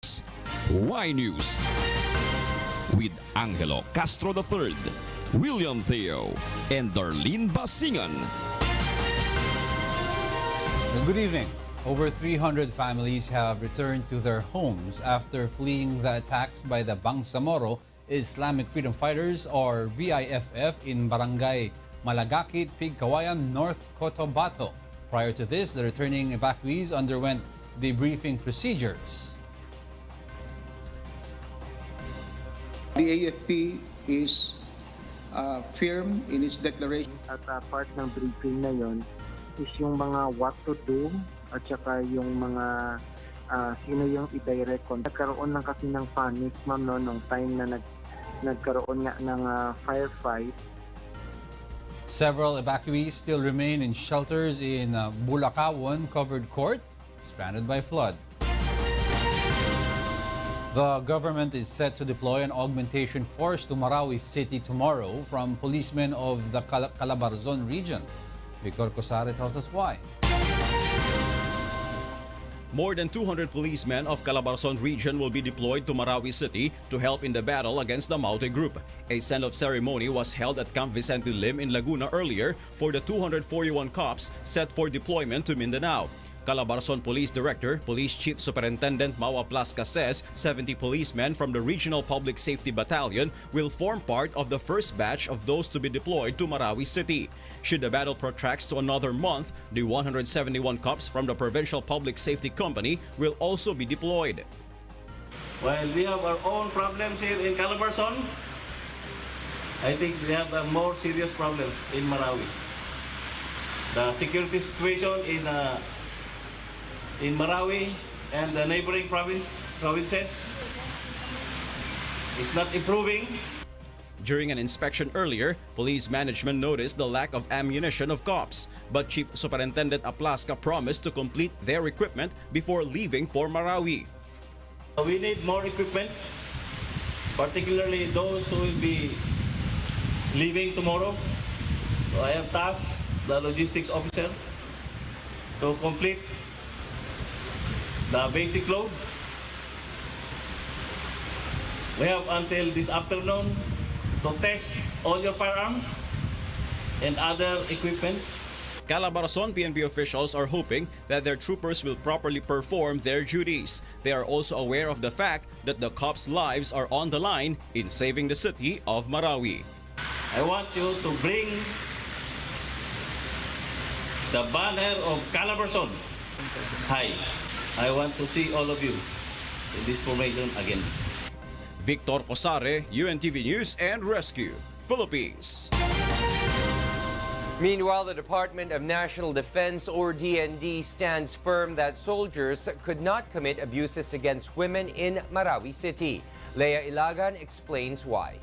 Y News with Angelo Castro III, William Theo, and Darlene Basingan. Good evening. Over 300 families have returned to their homes after fleeing the attacks by the Bangsamoro Islamic Freedom Fighters or BIFF in Barangay Malagakit, Pigcawayan, North Cotabato. Prior to this, the returning evacuees underwent debriefing procedures. The AFP is firm in its declaration. At part ng briefing na yon is yung mga what to do at saka yung mga sino yung i-direct on. Nagkaroon lang kasi ng panic, ma'am, no, nung time na nagkaroon nga ng firefight. Several evacuees still remain in shelters in Bulacawon covered court, stranded by flood. The government is set to deploy an augmentation force to Marawi City tomorrow from policemen of the Calabarzon region. Victor Cosare tells us why. More than 200 policemen of Calabarzon region will be deployed to Marawi City to help in the battle against the Maute group. A send-off ceremony was held at Camp Vicente Lim in Laguna earlier for the 241 cops set for deployment to Mindanao. Calabarzon Police Director, Police Chief Superintendent Mawa Plasca says 70 policemen from the Regional Public Safety Battalion will form part of the first batch of those to be deployed to Marawi City. Should the battle protracts to another month, the 171 cops from the Provincial Public Safety Company will also be deployed. While we have our own problems here in Calabarzon, I think we have a more serious problem in Marawi. The security situation in Marawi and the neighboring provinces is not improving. During an inspection earlier, police management noticed the lack of ammunition of cops, but Chief Superintendent Aplasca promised to complete their equipment before leaving for Marawi. We need more equipment, particularly those who will be leaving tomorrow. So I have tasked the logistics officer to complete the basic load. We have until this afternoon to test all your firearms and other equipment. Calabarzon PNP officials are hoping that their troopers will properly perform their duties. They are also aware of the fact that the cops' lives are on the line in saving the city of Marawi. I want you to bring the banner of Calabarzon high. I want to see all of you in this formation again. Victor Cosare, UNTV News and Rescue, Philippines. Meanwhile, the Department of National Defense, or DND, stands firm that soldiers could not commit abuses against women in Marawi City. Leah Ilagan explains why.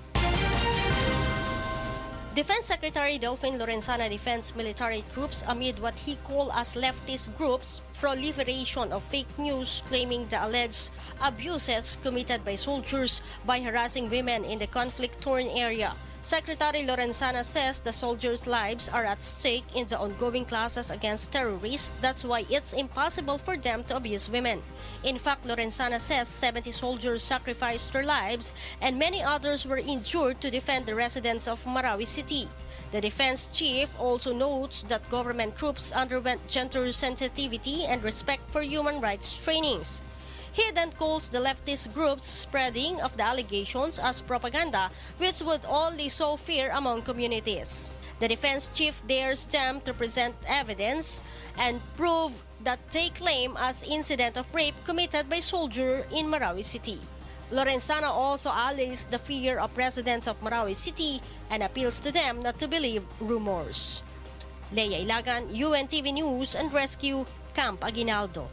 Defense Secretary Delphine Lorenzana defends military troops amid what he called as leftist groups' proliferation of fake news claiming the alleged abuses committed by soldiers by harassing women in the conflict-torn area. Secretary Lorenzana says the soldiers' lives are at stake in the ongoing clashes against terrorists. That's why it's impossible for them to abuse women. In fact, Lorenzana says 70 soldiers sacrificed their lives and many others were injured to defend the residents of Marawi City. The defense chief also notes that government troops underwent gender sensitivity and respect for human rights trainings. He then calls the leftist groups' spreading of the allegations as propaganda, which would only sow fear among communities. The defense chief dares them to present evidence and prove that they claim as incident of rape committed by soldier in Marawi City. Lorenzana also allays the fear of residents of Marawi City and appeals to them not to believe rumors. Leah Ilagan, UNTV News and Rescue, Camp Aguinaldo.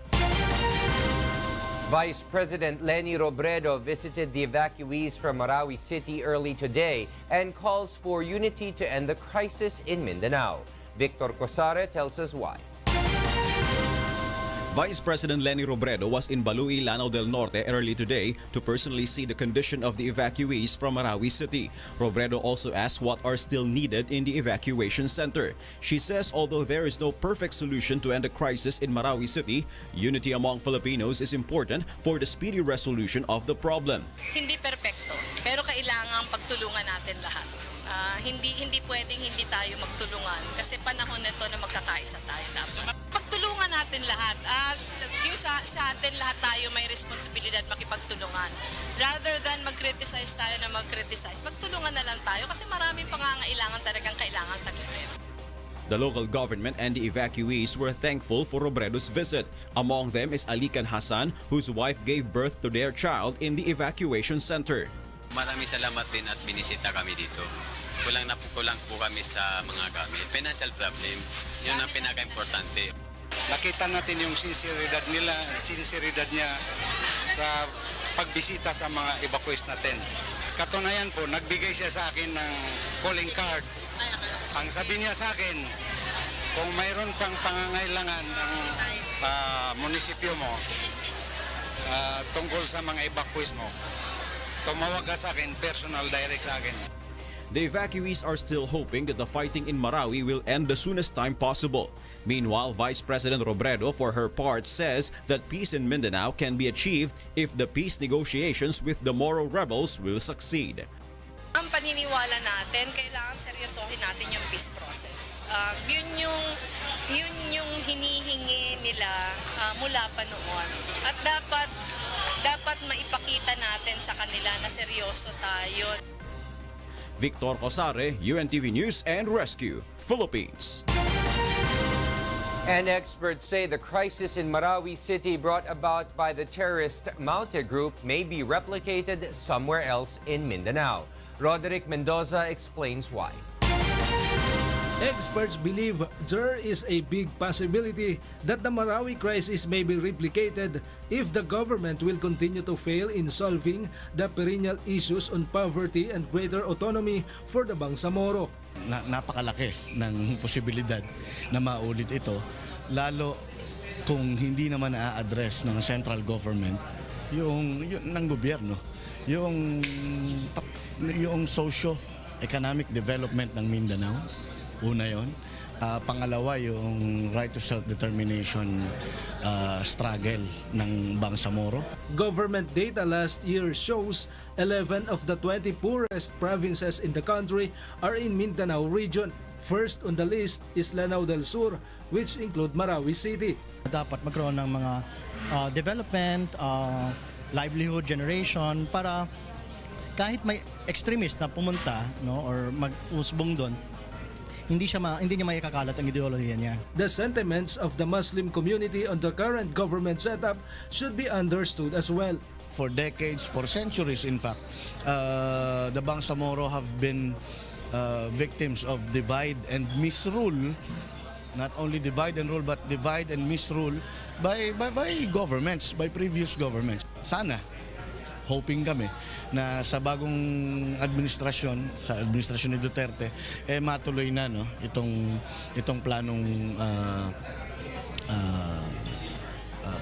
Vice President Leni Robredo visited the evacuees from Marawi City early today and calls for unity to end the crisis in Mindanao. Victor Cosare tells us why. Vice President Leni Robredo was in Balui, Lanao del Norte early today to personally see the condition of the evacuees from Marawi City. Robredo also asked what are still needed in the evacuation center. She says although there is no perfect solution to end the crisis in Marawi City, unity among Filipinos is important for the speedy resolution of the problem. Hindi perpekto, pero kailangan pagtulungan natin lahat. Hindi pwedeng hindi tayo magtulungan kasi panahon nito na magkakaisa tayo dapat. Pagtulungan natin lahat at yung sa atin lahat tayo may responsibilidad makipagtulungan. Rather than mag-criticize tayo na mag-criticize, magtulungan na lang tayo kasi maraming pangangailangan talagang kailangan sagutin. The local government and the evacuees were thankful for Robredo's visit. Among them is Alikan Hassan, whose wife gave birth to their child in the evacuation center. Maraming salamat din at binisita kami dito. Kulang po kami sa mga gamit. Financial problem, yun ang pinaka-importante. Nakita natin yung sinseridad niya sa pagbisita sa mga evacuees natin. Katunayan po, nagbigay siya sa akin ng calling card. Ang sabi niya sa akin, kung mayroon pang pangangailangan ng munisipyo mo tungkol sa mga evacuees mo, tumawag ka sa akin, personal direct sa akin. The evacuees are still hoping that the fighting in Marawi will end the soonest time possible. Meanwhile, Vice President Robredo, for her part, says that peace in Mindanao can be achieved if the peace negotiations with the Moro rebels will succeed. Ang paniniwala natin, kailangan seryosohin natin yung peace process. Yun yung hinihingi nila mula pa noon. At dapat maipakita natin sa kanila na seryoso tayo. Victor Cosare, UNTV News and Rescue, Philippines. And experts say the crisis in Marawi City brought about by the terrorist Maute group may be replicated somewhere else in Mindanao. Roderick Mendoza explains why. Experts believe there is a big possibility that the Marawi crisis may be replicated if the government will continue to fail in solving the perennial issues on poverty and greater autonomy for the Bangsamoro. Napakalaki ng posibilidad na maulit ito, lalo kung hindi naman na-address ng central government yung ng gobyerno, yung socio-economic development ng Mindanao. Una yon. Pangalawa, yung right to self-determination struggle ng Bangsamoro. Government data last year shows 11 of the 20 poorest provinces in the country are in Mindanao region. First on the list is Lanao del Sur, which include Marawi City. Dapat magkaroon ng mga development, livelihood generation para kahit may extremist na pumunta, no, or mag-usbong doon, hindi niya maikakalat ang ideolohiya niya. The sentiments of the Muslim community on the current government setup should be understood as well. For decades, for centuries in fact, the Bangsamoro have been victims of divide and misrule. Not only divide and rule, but divide and misrule by governments, by previous governments. Sana, hoping kami na sa bagong administrasyon, sa administrasyon ni Duterte, matuloy na itong planong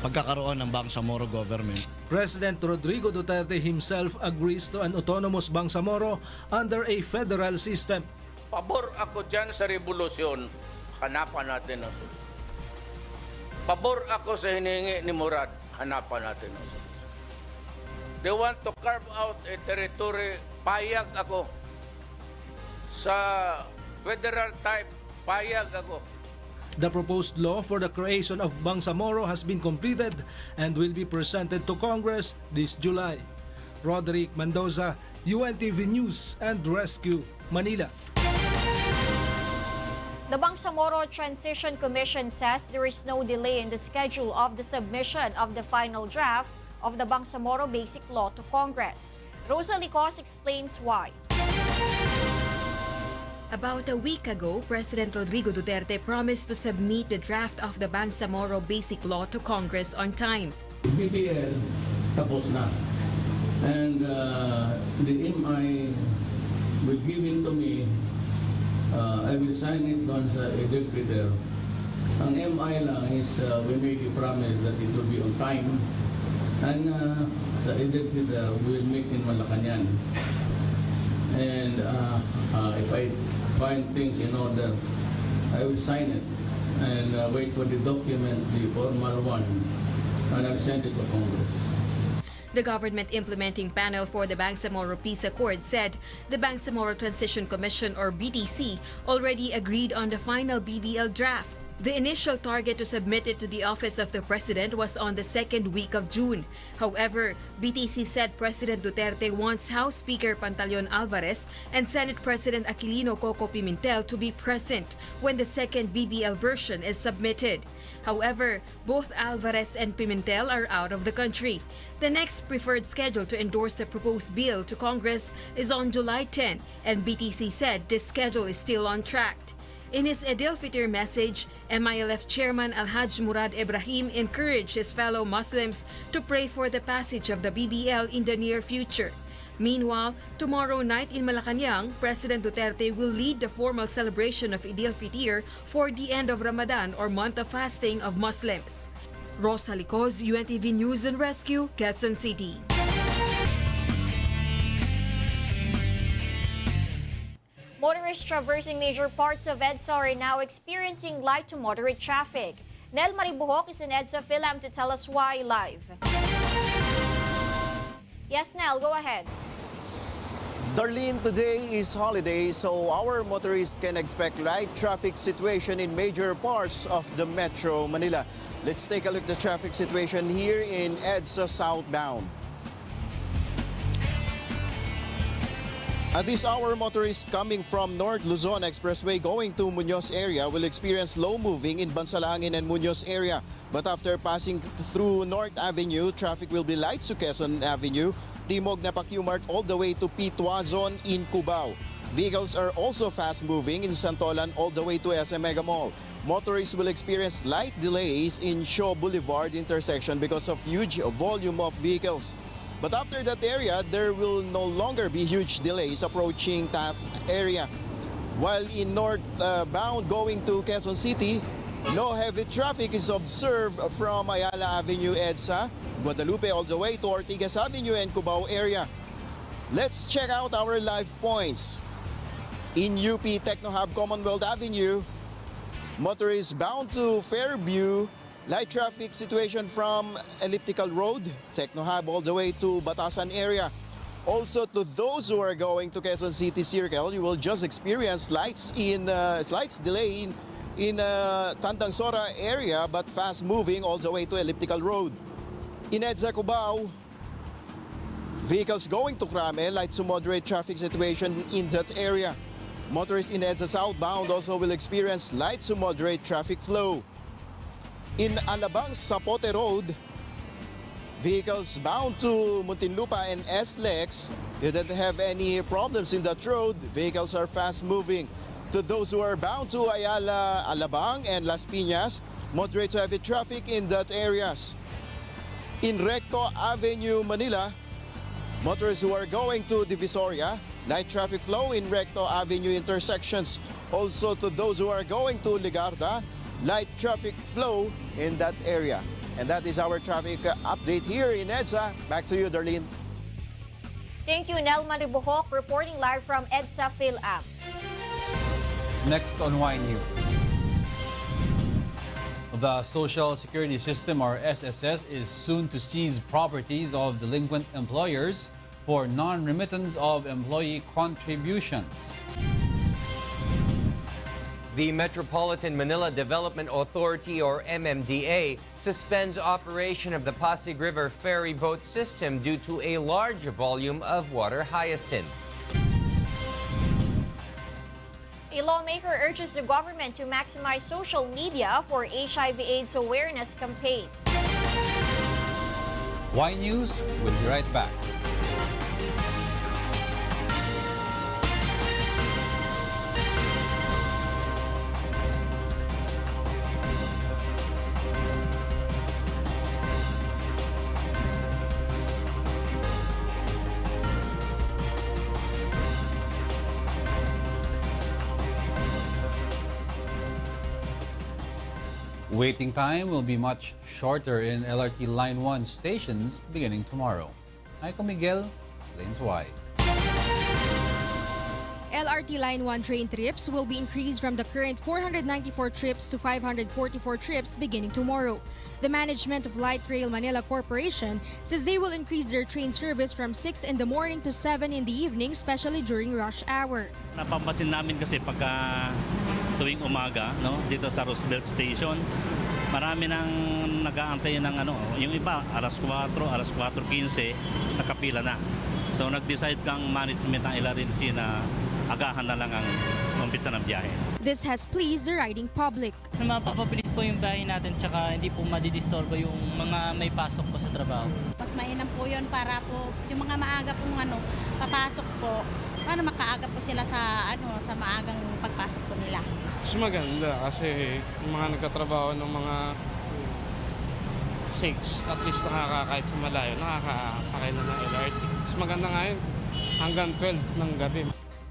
pagkakaroon ng Bangsamoro government. President Rodrigo Duterte himself agrees to an autonomous Bangsamoro under a federal system. Pabor ako dyan sa revolusyon, hanapan natin ang solusyon. Pabor ako sa hinihingi ni Murad, hanapan natin ang solusyon. They want to carve out a territory, payag ako. Sa federal type, payag ako. The proposed law for the creation of Bangsamoro has been completed and will be presented to Congress this July. Roderick Mendoza, UNTV News and Rescue, Manila. The Bangsamoro Transition Commission says there is no delay in the schedule of the submission of the final draft of the Bangsamoro Basic Law to Congress. Rosa Licos explains why. About a week ago, President Rodrigo Duterte promised to submit the draft of the Bangsamoro Basic Law to Congress on time. BBL tapos na. And the MI will give it to me. I will sign it on sa executive Ang MI lang is we made a promise that it will be on time. And sa edit we'll make in Malacanang. And if I find things in order, I will sign it and wait for the document, the formal one, and I'll send it to Congress. The government implementing panel for the Bangsamoro Peace Accord said the Bangsamoro Transition Commission or BTC already agreed on the final BBL draft. The initial target to submit it to the office of the president was on the second week of June. However, BTC said President Duterte wants House Speaker Pantaleon Alvarez and Senate President Aquilino Coco Pimentel to be present when the second BBL version is submitted. However, both Alvarez and Pimentel are out of the country. The next preferred schedule to endorse the proposed bill to Congress is on July 10, and BTC said this schedule is still on track. In his Eid Fitr message, MILF Chairman Alhaj Murad Ibrahim encouraged his fellow Muslims to pray for the passage of the BBL in the near future. Meanwhile, tomorrow night in Malacanang, President Duterte will lead the formal celebration of Eid Fitr for the end of Ramadan or month of fasting of Muslims. Rosa Licoz, UNTV News and Rescue, Quezon City. Motorists traversing major parts of EDSA are now experiencing light to moderate traffic. Nel Maribuhok is in EDSA Philam to tell us why live. Yes, Nel, go ahead. Darlene, today is holiday, so our motorists can expect light traffic situation in major parts of the Metro Manila. Let's take a look at the traffic situation here in EDSA southbound. At this hour, motorists coming from North Luzon Expressway going to Muñoz area will experience slow moving in Bansalangin and Muñoz area. But after passing through North Avenue, traffic will be light to Quezon Avenue, Timog na Paquiumart all the way to Pituazon in Cubao. Vehicles are also fast moving in Santolan all the way to SM Mega Mall. Motorists will experience light delays in Shaw Boulevard intersection because of huge volume of vehicles. But after that area, there will no longer be huge delays approaching Taft area. While in northbound going to Quezon City, no heavy traffic is observed from Ayala Avenue, EDSA, Guadalupe all the way to Ortigas Avenue and Cubao area. Let's check out our live points. In UP Techno Hub Commonwealth Avenue, motorists bound to Fairview, light traffic situation from Elliptical Road, Techno Hub all the way to Batasan area. Also to those who are going to Quezon City Circle, you will just experience slight delay in Tandang Sora area but fast moving all the way to Elliptical Road. In EDSA Cubao, vehicles going to Crame, light to moderate traffic situation in that area. Motorists in EDSA southbound also will experience light to moderate traffic flow. In Alabang Zapote Road, vehicles bound to Muntinlupa and SLEX didn't have any problems in that road. Vehicles are fast moving. To those who are bound to Ayala, Alabang and Las Piñas, moderate to heavy traffic in that areas. In Recto Avenue, Manila, motorists who are going to Divisoria, light traffic flow in Recto Avenue intersections. Also to those who are going to Ligarda, light traffic flow in that area. And that is our traffic update here in EDSA. Back to you, Darlene. Thank you, Nel Maribuhok, reporting live from EDSA Philam. Next on Y News. The Social Security System, or SSS, is soon to seize properties of delinquent employers for non-remittance of employee contributions. The Metropolitan Manila Development Authority, or MMDA, suspends operation of the Pasig River ferry boat system due to a large volume of water hyacinth. A lawmaker urges the government to maximize social media for HIV/AIDS awareness campaign. Y News will be right back. Waiting time will be much shorter in LRT Line 1 stations beginning tomorrow. Aiko Miguel explains why. LRT Line 1 train trips will be increased from the current 494 trips to 544 trips beginning tomorrow. The management of Light Rail Manila Corporation says they will increase their train service from 6 in the morning to 7 in the evening, especially during rush hour. Napapansin namin kasi pagka tuwing umaga, no, dito sa Roosevelt Station, marami nang nag-aantay ng yung iba alas 4, alas 4:15 nakapila na. So nag-decide kang management ng LRT na agahan na lang ang umpisa ng biyahe. This has pleased the riding public. So mapapabilis po yung biyahe natin tsaka hindi po madidistorbo yung mga may pasok po sa trabaho. Mas mainam po yun para po yung mga maaga pong papasok po, para makaaga po sila sa sa maagang pagpasok po nila. Mas maganda kasi yung mga nagtatrabaho ng mga 6, at least nakakakahit sa malayo, nakakasakay na ng LRT. Mas maganda nga yun hanggang 12 ng gabi.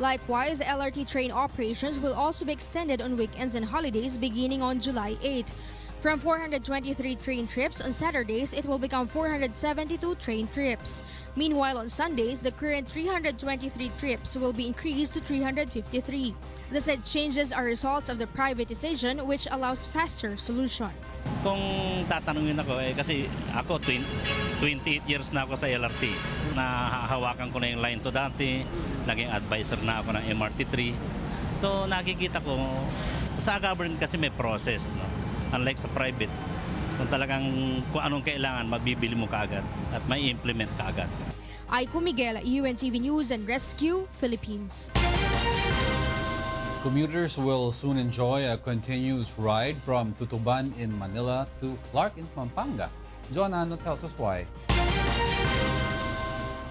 Likewise, LRT train operations will also be extended on weekends and holidays beginning on July 8. From 423 train trips on Saturdays, it will become 472 train trips. Meanwhile, on Sundays, the current 323 trips will be increased to 353. The said changes are results of the privatization, which allows faster solution. Kung tatanungin ako, kasi ako 28 years na ako sa LRT. Nahahawakan ko na yung line to dati, naging advisor na ako ng MRT3. So nakikita ko, sa government kasi may process, no? Unlike sa private, kung talagang kung anong kailangan, mabibili mo kaagad at may implement kaagad. Aiko Miguel, UNTV News and Rescue, Philippines. Commuters will soon enjoy a continuous ride from Tutuban in Manila to Clark in Pampanga. John Ano tells us why.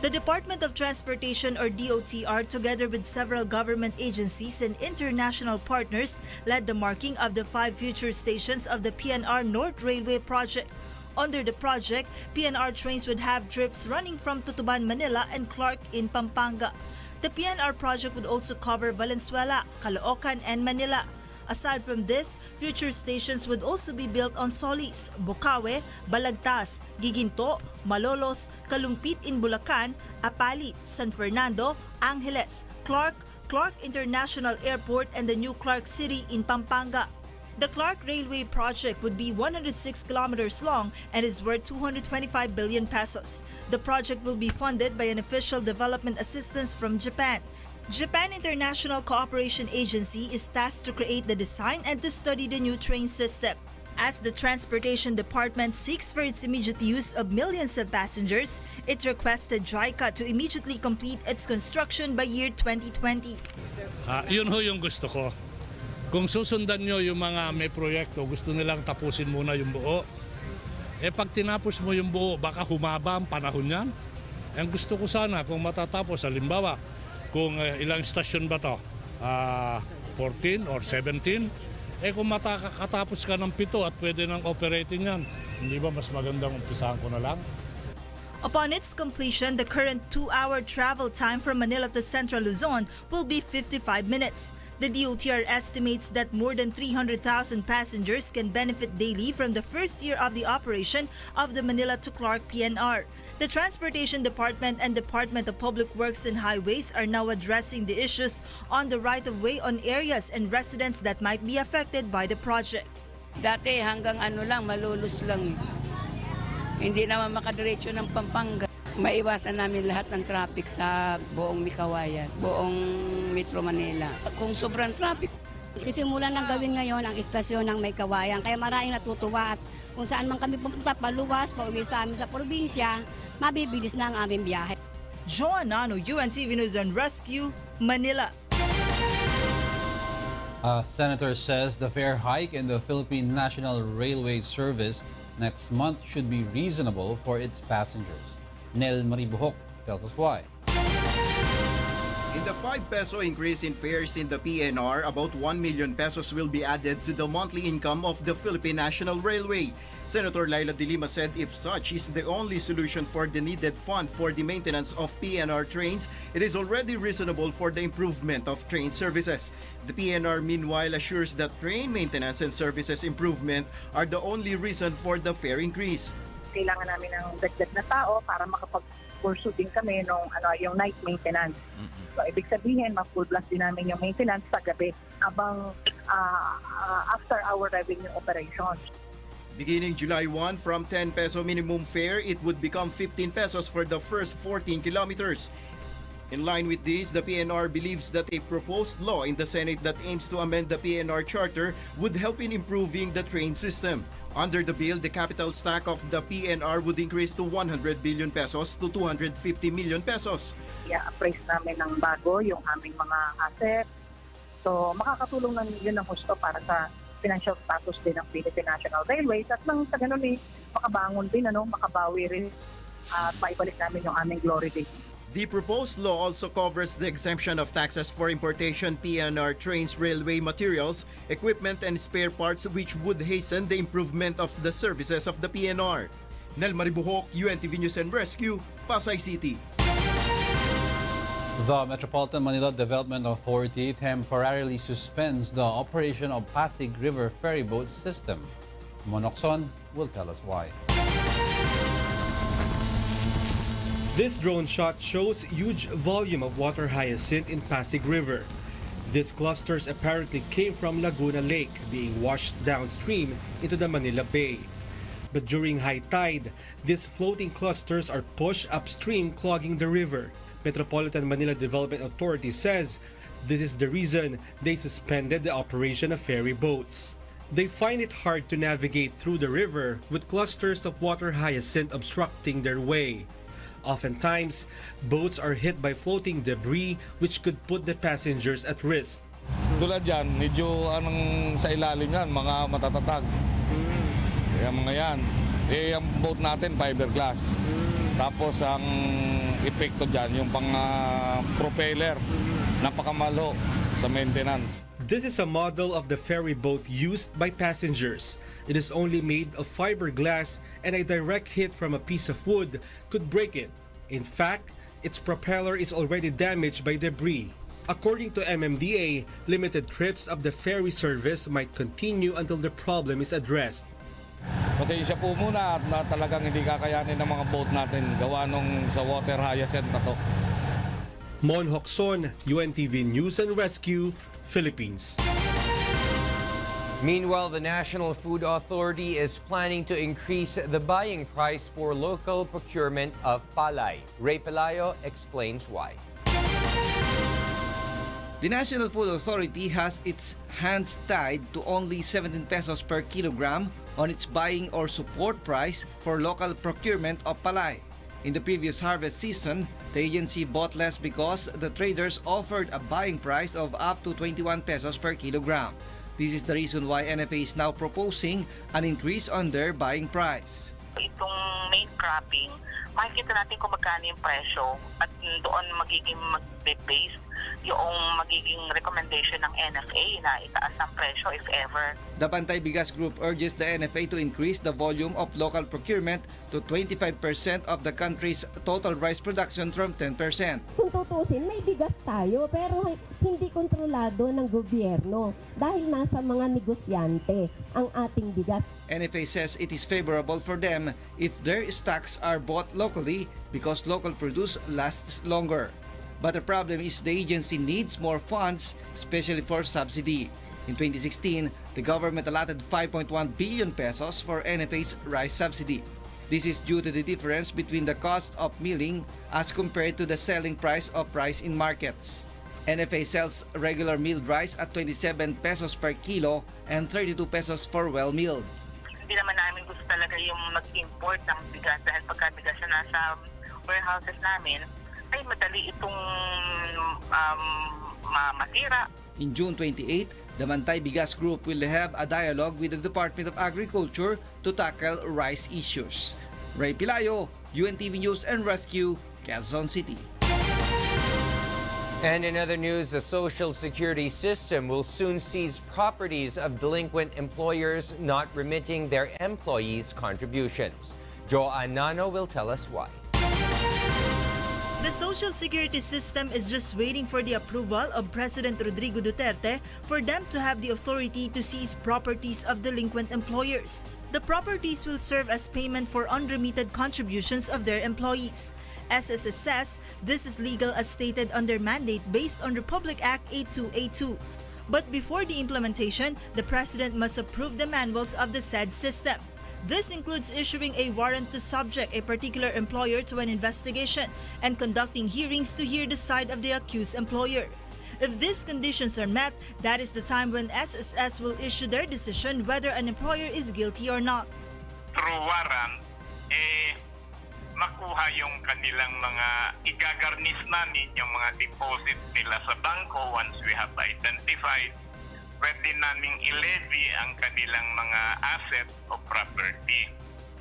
The Department of Transportation or DOTR, together with several government agencies and international partners, led the marking of the 5 future stations of the PNR North Railway project. Under the project, PNR trains would have trips running from Tutuban, Manila and Clark in Pampanga. The PNR project would also cover Valenzuela, Caloocan and Manila. Aside from this, future stations would also be built on Solis, Bukawe, Balagtas, Giginto, Malolos, Kalumpit in Bulacan, Apalit, San Fernando, Angeles, Clark International Airport and the new Clark City in Pampanga. The Clark Railway project would be 106 kilometers long and is worth 225 billion pesos. The project will be funded by an official development assistance from Japan. Japan International Cooperation Agency is tasked to create the design and to study the new train system. As the Transportation Department seeks for its immediate use of millions of passengers, it requested JICA to immediately complete its construction by year 2020. Yun ho yung gusto ko. Kung susundan nyo yung mga may proyekto, gusto nilang tapusin muna yung buo. Pag tinapos mo yung buo, baka humaba ang panahon yan. Ang gusto ko sana, kung matatapos, halimbawa, kung ilang stasyon ba to? 14 or 17? Kung matakatapos ka ng 7 at pwede nang operating yan, hindi ba mas magandang umpisahan ko na lang? Upon its completion, the current 2-hour travel time from Manila to Central Luzon will be 55 minutes. The DOTR estimates that more than 300,000 passengers can benefit daily from the first year of the operation of the Manila to Clark PNR. The Transportation Department and Department of Public Works and Highways are now addressing the issues on the right-of-way on areas and residents that might be affected by the project. Dati hanggang lang, malulus lang. Hindi naman makadiretso ng Pampanga. Maiwasan namin lahat ng traffic sa buong Mikawayan, buong Metro Manila. Kung sobrang traffic, Isimulan ng gawin ngayon ang istasyon ng May Kawayan. Kaya maraming natutuwa at kung saan man kami pupunta, paluwas, pauwi sa amin sa probinsya, mabibilis na ang aming biyahe. Joan Ano, UNTV News and Rescue, Manila. A senator says the fare hike in the Philippine National Railway Service next month should be reasonable for its passengers. Nel Maribuhok tells us why. In the 5 peso increase in fares in the PNR, about 1 million pesos will be added to the monthly income of the Philippine National Railway. Senator Laila de Lima said if such is the only solution for the needed fund for the maintenance of PNR trains, it is already reasonable for the improvement of train services. The PNR meanwhile assures that train maintenance and services improvement are the only reason for the fare increase. Kailangan namin ng dagdag na tao para makapag-pursue din kami yung night maintenance. So, ibig sabihin, ma-full blast din namin yung maintenance sa gabi abang after our revenue operations. Beginning July 1, from 10 peso minimum fare, it would become 15 pesos for the first 14 kilometers. In line with this, the PNR believes that a proposed law in the Senate that aims to amend the PNR charter would help in improving the train system. Under the bill, the capital stack of the PNR would increase to 100 billion pesos to 250 million pesos. I-appraise namin ng bago yung aming mga assets. So makakatulong yun ng husto para sa financial status din ng Philippine National Railways at nang sa ganun makabangon din, makabawi rin at maibalik namin yung aming glory days. The proposed law also covers the exemption of taxes for importation PNR trains, railway materials, equipment and spare parts, which would hasten the improvement of the services of the PNR. Nel Maribuhok, UNTV News and Rescue, Pasay City. The Metropolitan Manila Development Authority temporarily suspends the operation of Pasig River ferryboat system. Monokson will tell us why. This drone shot shows huge volume of water hyacinth in Pasig River. These clusters apparently came from Laguna Lake, being washed downstream into the Manila Bay. But during high tide, these floating clusters are pushed upstream, clogging the river. Metropolitan Manila Development Authority says this is the reason they suspended the operation of ferry boats. They find it hard to navigate through the river with clusters of water hyacinth obstructing their way. Oftentimes, boats are hit by floating debris which could put the passengers at risk. Tulad yan, medyo sa ilalim yan, mga matatatag. Kaya mga yan. Ang boat natin, fiberglass. Tapos ang epekto dyan, yung pang propeller, napakamalo sa maintenance. This is a model of the ferry boat used by passengers. It is only made of fiberglass and a direct hit from a piece of wood could break it. In fact, its propeller is already damaged by debris. According to MMDA, limited trips of the ferry service might continue until the problem is addressed. Pasensya po muna at na talagang hindi kakayanin ng mga boat natin gawa nung sa water hyacinth na to. Mon Hokson, UNTV News and Rescue, Philippines. Meanwhile, the National Food Authority is planning to increase the buying price for local procurement of palay. Ray Pelayo explains why. The National Food Authority has its hands tied to only 17 pesos per kilogram on its buying or support price for local procurement of palay. In the previous harvest season, the agency bought less because the traders offered a buying price of up to 21 pesos per kilogram. This is the reason why NFA is now proposing an increase on their buying price. Itong main cropping, makikita natin kung magkano yung presyo at doon magiging mag-base yung magiging recommendation ng NFA na itaas ang presyo if ever. The Pantay Bigas Group urges the NFA to increase the volume of local procurement to 25% of the country's total rice production from 10%. Kung tutusin, may bigas tayo pero hindi kontrolado ng gobyerno dahil nasa mga negosyante ang ating bigas. NFA says it is favorable for them if their stocks are bought locally because local produce lasts longer. But the problem is the agency needs more funds, especially for subsidy. In 2016, the government allotted 5.1 billion pesos for NFA's rice subsidy. This is due to the difference between the cost of milling as compared to the selling price of rice in markets. NFA sells regular milled rice at 27 pesos per kilo and 32 pesos for well-milled. Hindi naman namin gusto talaga yung mag-import ng bigas dahil pagka bigas na nasa warehouses namin, ay madali itong masira. In June 28, the Pantay Bigas Group will have a dialogue with the Department of Agriculture to tackle rice issues. Ray Pelayo, UNTV News and Rescue, Quezon City. And in other news, the Social Security system will soon seize properties of delinquent employers not remitting their employees' contributions. Joanne Nano will tell us why. The Social Security system is just waiting for the approval of President Rodrigo Duterte for them to have the authority to seize properties of delinquent employers. The properties will serve as payment for unremitted contributions of their employees. SSS says this is legal as stated under mandate based on Republic Act 8282. But before the implementation, the President must approve the manuals of the said system. This includes issuing a warrant to subject a particular employer to an investigation and conducting hearings to hear the side of the accused employer. If these conditions are met, that is the time when SSS will issue their decision whether an employer is guilty or not. Through warrant, makuha yung kanilang mga igagarnish namin yung mga deposit nila sa bangko once we have identified. Pwede naming i-levy ang kanilang mga asset o property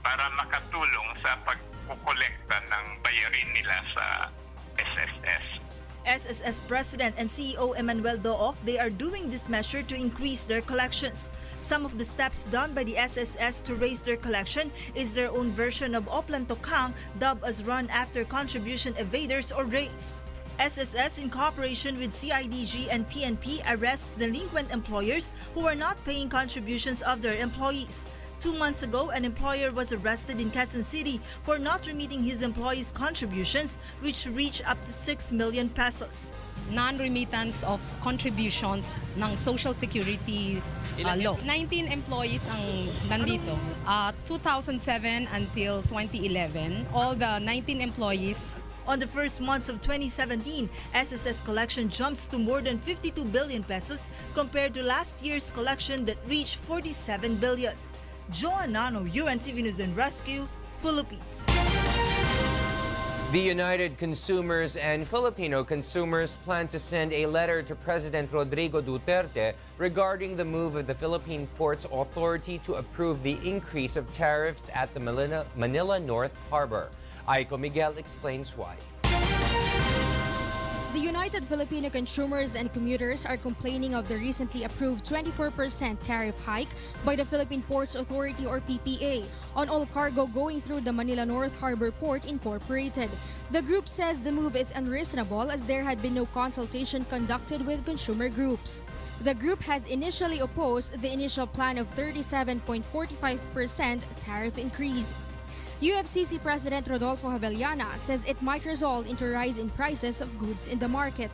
para makatulong sa pagkukolekta ng bayarin nila sa SSS. SSS President and CEO Emmanuel Dook, they are doing this measure to increase their collections. Some of the steps done by the SSS to raise their collection is their own version of Oplan Tokang, dubbed as Run After Contribution Evaders or RACE. SSS, in cooperation with CIDG and PNP, arrests delinquent employers who are not paying contributions of their employees. 2 months ago, an employer was arrested in Quezon City for not remitting his employees' contributions, which reached up to 6 million pesos. Non-remittance of contributions ng Social Security law. 19 employees ang nandito. 2007 until 2011, all the 19 employees. On the first months of 2017, SSS collection jumps to more than 52 billion pesos compared to last year's collection that reached 47 billion. Joanne Nano, UNTV News and Rescue, Philippines. The United Consumers and Filipino consumers plan to send a letter to President Rodrigo Duterte regarding the move of the Philippine Ports Authority to approve the increase of tariffs at the Manila North Harbor. Aiko Miguel explains why. The United Filipino Consumers and Commuters are complaining of the recently approved 24% tariff hike by the Philippine Ports Authority or PPA on all cargo going through the Manila North Harbor Port Incorporated. The group says the move is unreasonable as there had been no consultation conducted with consumer groups. The group has initially opposed the initial plan of 37.45% tariff increase. UFCC President Rodolfo Javellana says it might result into a rise in prices of goods in the market.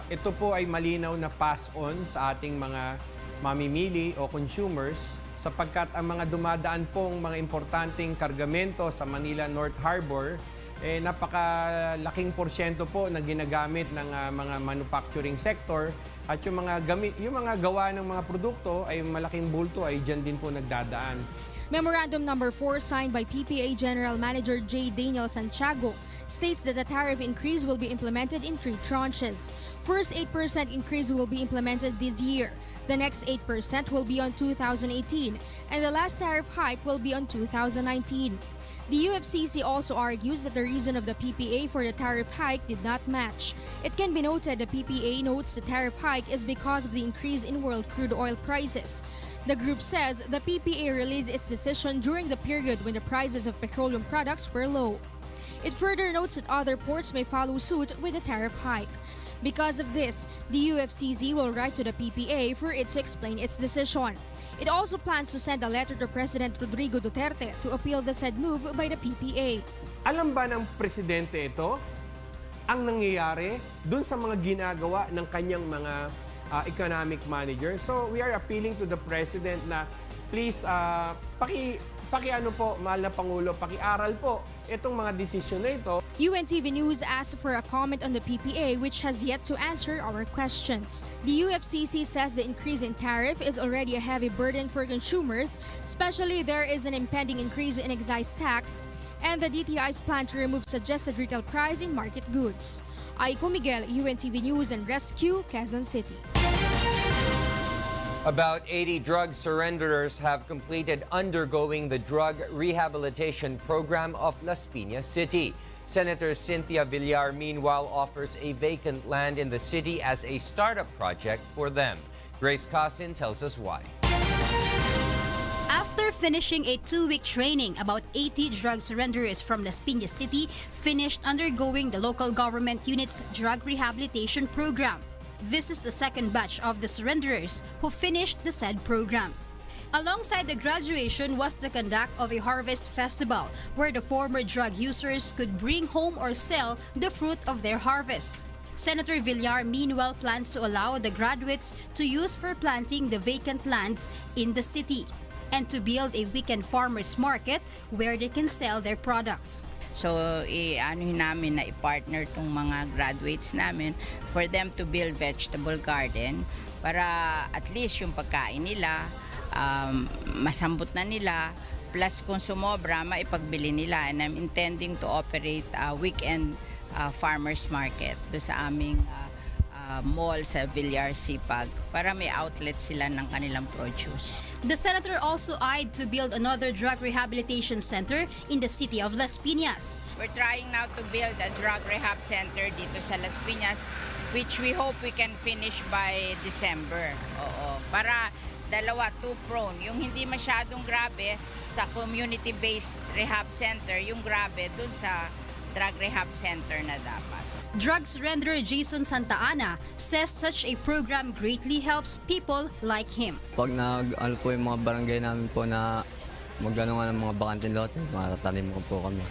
Ito po ay malinaw na pass-on sa ating mga mamimili o consumers sapagkat ang mga dumadaan pong mga importanteng kargamento sa Manila North Harbor napakalaking porsyento po na ginagamit ng mga manufacturing sector at yung mga gawa ng mga produkto ay malaking bulto ay diyan din po nagdadaan. Memorandum number 4 signed by PPA General Manager J. Daniel Santiago states that the tariff increase will be implemented in 3 tranches. First 8% increase will be implemented this year. The next 8% will be on 2018 and the last tariff hike will be on 2019. The UFCC also argues that the reason of the PPA for the tariff hike did not match. It can be noted the PPA notes the tariff hike is because of the increase in world crude oil prices. The group says the PPA released its decision during the period when the prices of petroleum products were low. It further notes that other ports may follow suit with the tariff hike. Because of this, the UFCC will write to the PPA for it to explain its decision. It also plans to send a letter to President Rodrigo Duterte to appeal the said move by the PPA. Alam ba ng presidente ito ang nangyayari dun sa mga ginagawa ng kanyang mga economic manager? So we are appealing to the president na please pakiano po, mahal na Pangulo, pakiaral po itong mga desisyon na ito. UNTV News asked for a comment on the PPA which has yet to answer our questions. The UFCC says the increase in tariff is already a heavy burden for consumers, especially there is an impending increase in excise tax and the DTI's plan to remove suggested retail price in market goods. Aiko Miguel, UNTV News and Rescue, Quezon City. About 80 drug surrenderers have completed undergoing the drug rehabilitation program of Las Piñas City. Senator Cynthia Villar, meanwhile, offers a vacant land in the city as a startup project for them. Grace Casin tells us why. After finishing a 2-week training, about 80 drug surrenderers from Las Piñas City finished undergoing the local government unit's drug rehabilitation program. This is the second batch of the surrenderers who finished the said program. Alongside the graduation was the conduct of a harvest festival where the former drug users could bring home or sell the fruit of their harvest. Senator Villar meanwhile plans to allow the graduates to use for planting the vacant lands in the city and to build a weekend farmers market where they can sell their products. So, ano namin na i-partner tong mga graduates namin for them to build vegetable garden para at least yung pagkain nila, masambot na nila, plus kung sumobra, maipagbili nila. And I'm intending to operate a weekend farmers market do sa aming mall sa Villar Sipag para may outlet sila ng kanilang produce. The senator also eyed to build another drug rehabilitation center in the city of Las Piñas. We're trying now to build a drug rehab center dito sa Las Piñas, which we hope we can finish by December. Oo. Para dalawa, two-prone. Yung hindi masyadong grabe sa community-based rehab center, yung grabe dun sa drug rehab center na dapat. Drug surrenderer Jason Santa Ana says such a program greatly helps people like him. Pag ano po yung mga barangay namin po na magano nga ng mga bakanting lote, matatanim ko po kami.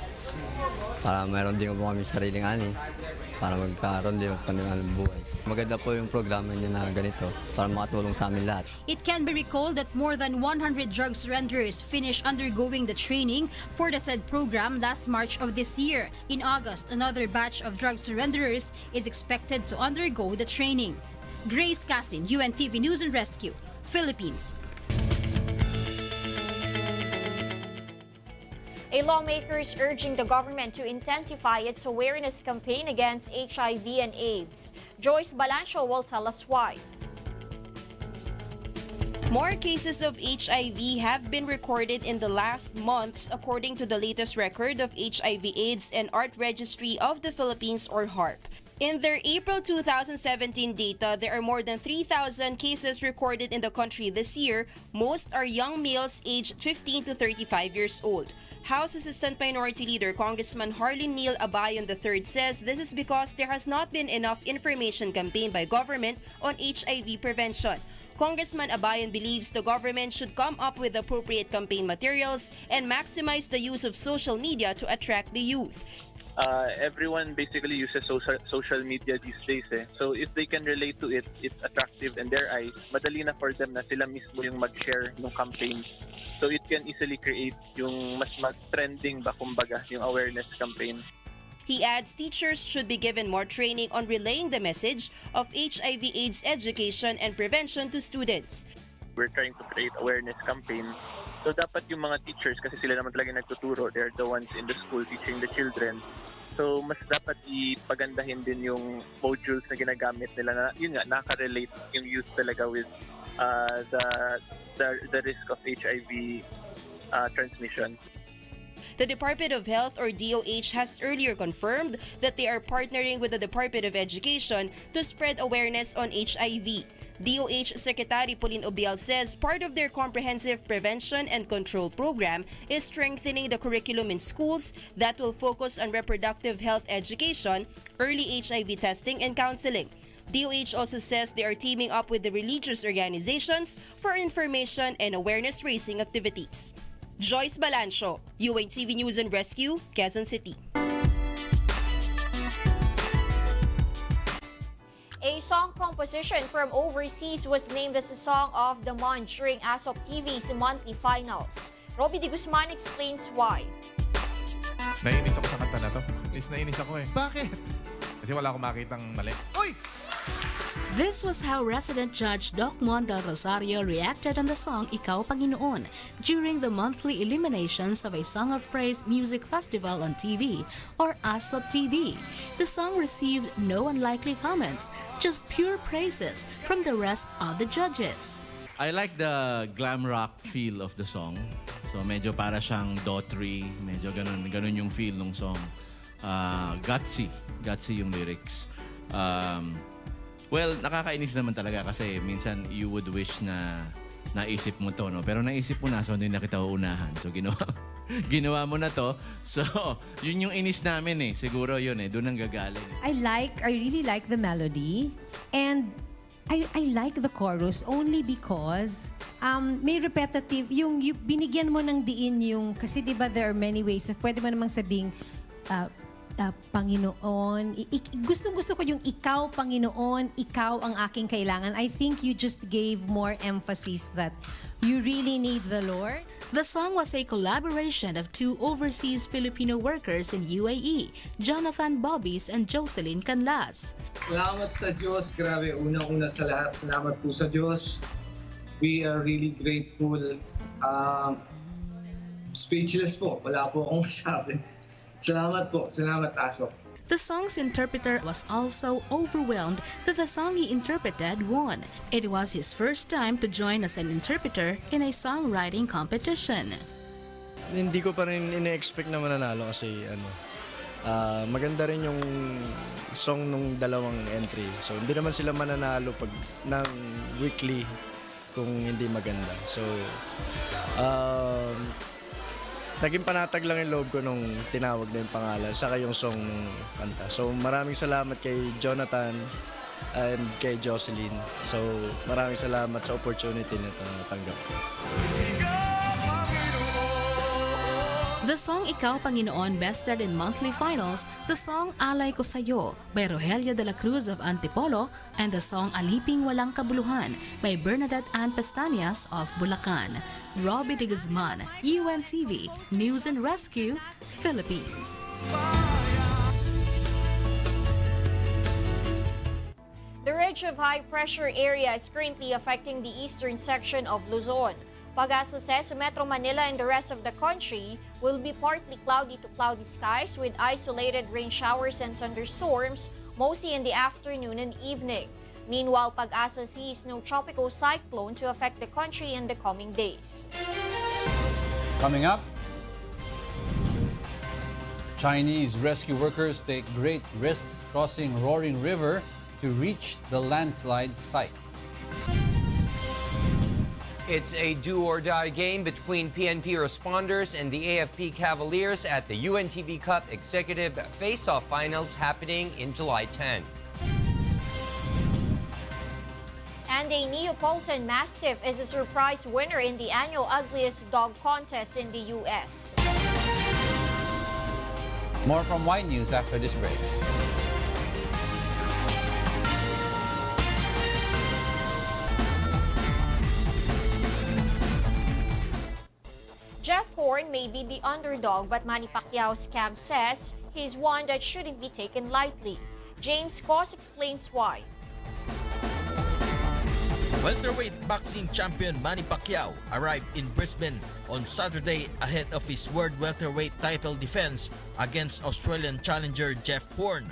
Para mayroon din po kami sariling ani, para magkaroon din kami ng buhay. Maganda po yung programa niya na ganito para makatulong sa amin lahat. It can be recalled that more than 100 drug surrenderers finished undergoing the training for the said program last March of this year. In August, another batch of drug surrenderers is expected to undergo the training. Grace Casin, UNTV News and Rescue, Philippines. A lawmaker is urging the government to intensify its awareness campaign against HIV and AIDS. Joyce Balancho will tell us why. More cases of HIV have been recorded in the last months according to the latest record of HIV/AIDS and ART Registry of the Philippines or HARP. In their April 2017 data, there are more than 3,000 cases recorded in the country this year. Most are young males aged 15 to 35 years old. House Assistant Minority Leader Congressman Harleen Neal Abayon III says this is because there has not been enough information campaign by government on HIV prevention. Congressman Abayon believes the government should come up with appropriate campaign materials and maximize the use of social media to attract the youth. Everyone basically uses social media these days. So if they can relate to it, it's attractive in their eyes. Madali na for them na sila mismo yung mag-share ng campaign. So it can easily create yung mas mag-trending ba kumbaga, yung awareness campaign. He adds teachers should be given more training on relaying the message of HIV/AIDS education and prevention to students. We're trying to create awareness campaign. So dapat yung mga teachers, kasi sila naman talaga nagtuturo, they're the ones in the school teaching the children. So mas dapat ipagandahin din yung modules na ginagamit nila na yun nga, nakarelate yung youth talaga with the risk of HIV transmission. The Department of Health or DOH has earlier confirmed that they are partnering with the Department of Education to spread awareness on HIV. DOH Secretary Pauline Obial says part of their comprehensive prevention and control program is strengthening the curriculum in schools that will focus on reproductive health education, early HIV testing, and counseling. DOH also says they are teaming up with the religious organizations for information and awareness-raising activities. Joyce Balancho, UNTV News and Rescue, Quezon City. A song composition from overseas was named as a Song of the Month during ASOP TV's monthly finals. Robbie De Guzman explains why. Nainis ako sa kanta na to. Nainis ako eh. Bakit? Kasi wala akong makitang mali. Uy! This was how resident judge Doc Mon Del Rosario reacted on the song Ikaw Panginoon during the monthly eliminations of a Song of Praise Music Festival on TV or ASOP TV. The song received no unlikely comments, just pure praises from the rest of the judges. I like the glam rock feel of the song. So medyo para siyang DU30, medyo ganun yung feel ng song. gutsy yung lyrics. Well, nakakainis naman talaga kasi minsan you would wish na naisip mo to, no? Pero naisip mo na, so hindi na kita uunahan. So ginawa mo na to. So, yun yung inis namin eh. Siguro yun eh. Doon ang gagaling. I really like the melody, and I like the chorus only because may repetitive, yung binigyan mo ng diin yung, kasi diba there are many ways of, pwede mo namang sabing, Panginoon, gustong-gusto ko yung ikaw, Panginoon, ikaw ang aking kailangan. I think you just gave more emphasis that you really need the Lord. The song was a collaboration of two overseas Filipino workers in UAE, Jonathan Bobbies and Jocelyn Canlas. Salamat sa Diyos. Grabe, unang-una sa lahat. Salamat po sa Diyos. We are really grateful. Speechless po. Wala po akong masabi. Salamat po. Salamat, Aso. The song's interpreter was also overwhelmed that the song he interpreted won. It was his first time to join as an interpreter in a songwriting competition. Hindi ko pa rin ine-expect na mananalo kasi maganda rin yung song nung dalawang entry. So hindi naman sila mananalo pag ng weekly kung hindi maganda. So naging panatag lang yung loob ko nung tinawag na yung pangalan, saka yung song ng kanta. So maraming salamat kay Jonathan and kay Jocelyn. So maraming salamat sa opportunity na natanggap ko. The song Ikaw Panginoon bested in monthly finals the song Alay Ko Sayo by Rogelio de la Cruz of Antipolo and the song Aliping Walang Kabuluhan by Bernadette Ann Pestañas of Bulacan. Robbie de Guzman, UNTV, News and Rescue, Philippines. The ridge of high-pressure area is currently affecting the eastern section of Luzon. Pag-asa says Metro Manila and the rest of the country will be partly cloudy to cloudy skies with isolated rain showers and thunderstorms, mostly in the afternoon and evening. Meanwhile, Pag-asa sees no tropical cyclone to affect the country in the coming days. Coming up, Chinese rescue workers take great risks crossing Roaring River to reach the landslide site. It's a do-or-die game between PNP responders and the AFP Cavaliers at the UNTV Cup Executive Face-Off Finals happening in July 10. And a Neapolitan Mastiff is a surprise winner in the annual Ugliest Dog Contest in the U.S. More from Wine News after this break. Jeff Horn may be the underdog, but Manny Pacquiao's camp says he's one that shouldn't be taken lightly. James Cos explains why. Welterweight boxing champion Manny Pacquiao arrived in Brisbane on Saturday ahead of his world welterweight title defense against Australian challenger Jeff Horn.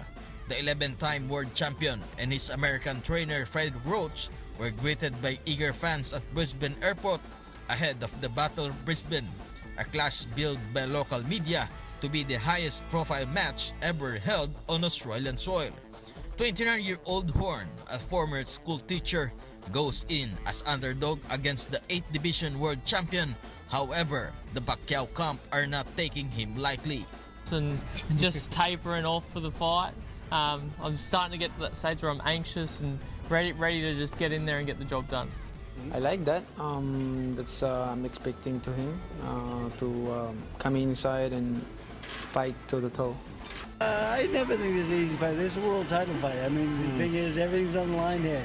The 11-time world champion and his American trainer Fred Roach were greeted by eager fans at Brisbane Airport ahead of the Battle Brisbane, a clash billed by local media to be the highest profile match ever held on Australian soil. 29-year-old Horn, a former school teacher, goes in as underdog against the 8th Division World Champion. However, the Pacquiao camp are not taking him lightly. And just tapering off for the fight. I'm starting to get to that stage where I'm anxious and ready to just get in there and get the job done. I like that. That's I'm expecting to him to come inside and fight toe to toe. I never think this is an easy fight. This is a world title fight. I mean, the thing is, everything's on the line here.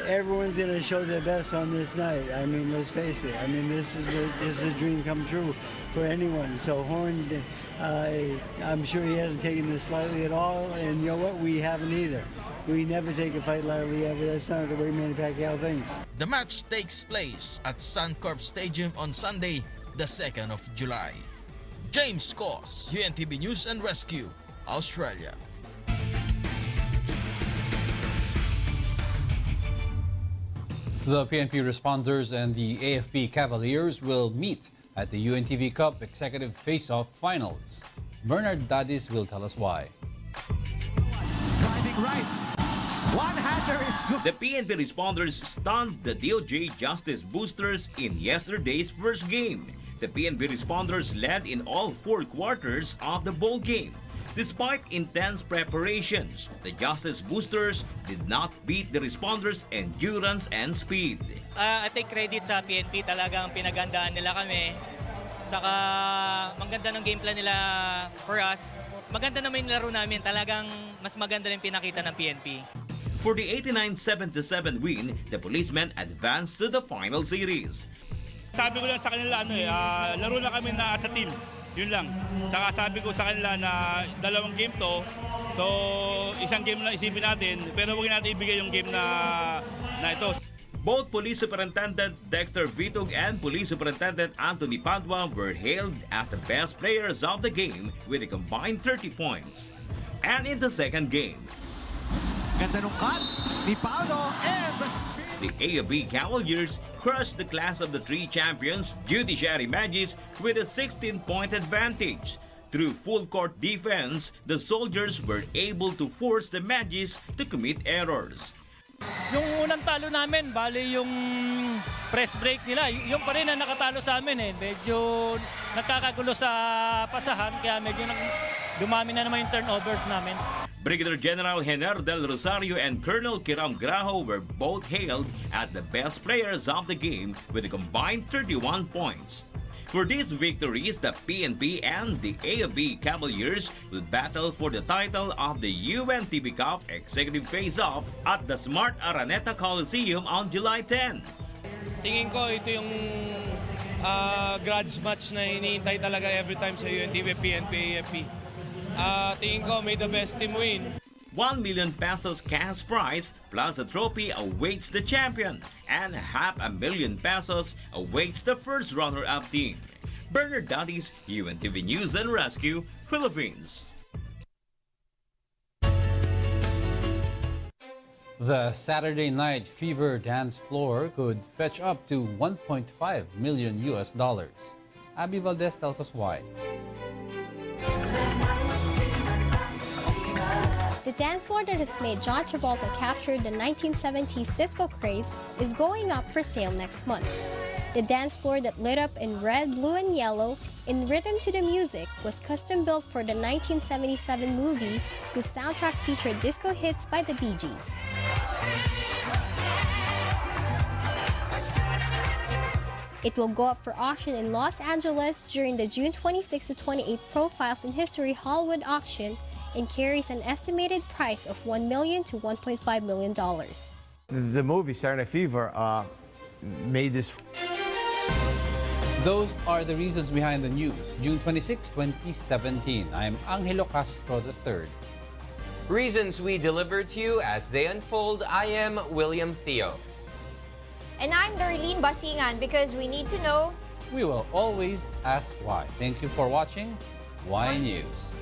Everyone's going to show their best on this night. I mean, let's face it. I mean, this is a dream come true for anyone. So Horn, I'm sure he hasn't taken this lightly at all. And you know what? We haven't either. We never take a fight lightly ever. That's not the way Manny Pacquiao thinks. The match takes place at Suncorp Stadium on Sunday, the 2nd of July. James Cos, UNTV News and Rescue, Australia. The PNP responders and the AFP Cavaliers will meet at the UNTV Cup Executive Face-Off Finals. Bernard Dadis will tell us why. Driving right. One-hander is good. The PNP responders stunned the DOJ Justice Boosters in yesterday's first game. The PNP responders led in all 4 quarters of the ball game. Despite intense preparations, the Justice Boosters did not beat the responders' endurance and speed. I take credit sa PNP, talagang pinagandaan nila kami. Saka maganda ng game plan nila for us. Maganda naman yung laro namin, talagang mas maganda rin pinakita ng PNP. For the 89-77 win, the policemen advanced to the final series. Sabi ko lang sa kanila, laro na kami na as a team. Yun lang. Saka sabi ko sa kanila na 2 game to. So, isang game na isipin natin, pero huwag natin ibigay yung game na ito. Both Police Superintendent Dexter Vitug and Police Superintendent Anthony Padua were hailed as the best players of the game with a combined 30 points. And in the second game, Ganda nung cut ni Paolo and the spin. the AAB Cavaliers crushed the class of the 3 champions Judiciary Magis with a 16-point advantage. Through full-court defense, the soldiers were able to force the Magis to commit errors. Yung unang talo namin, bali yung press break nila, yung pa rin na nakatalo sa amin eh. Medyo nakakagulo sa pasahan, kaya medyo dumami na naman yung turnovers namin. Brigadier General Hener Del Rosario and Colonel Kiram Grajo were both hailed as the best players of the game with a combined 31 points. For these victories, the PNP and the AAB Cavaliers will battle for the title of the UNTV Cup Executive Face-Off at the Smart Araneta Coliseum on July 10. Tingin ko ito yung grudge match na iniintay talaga every time sa UNTV, PNP, AFP. Tingin ko may the best team win. 1 million pesos cash prize plus a trophy awaits the champion, and $500,000 pesos awaits the first runner-up team. Bernard Dadis, UNTV News and Rescue, Philippines. The Saturday Night Fever dance floor could fetch up to $1.5 million. Abby Valdez tells us why. The dance floor that has made John Travolta capture the 1970s disco craze is going up for sale next month. The dance floor that lit up in red, blue, and yellow in rhythm to the music was custom built for the 1977 movie whose soundtrack featured disco hits by the Bee Gees. It will go up for auction in Los Angeles during the June 26 to 28 Profiles in History Hollywood auction and carries an estimated price of $1 million to $1.5 million. The movie Saturday Night Fever made this. Those are the reasons behind the news. June 26, 2017. I'm Angelo Castro III. Reasons we deliver to you as they unfold. I am William Theo. And I'm Darlene Basingan, because we need to know. We will always ask why. Thank you for watching Y News.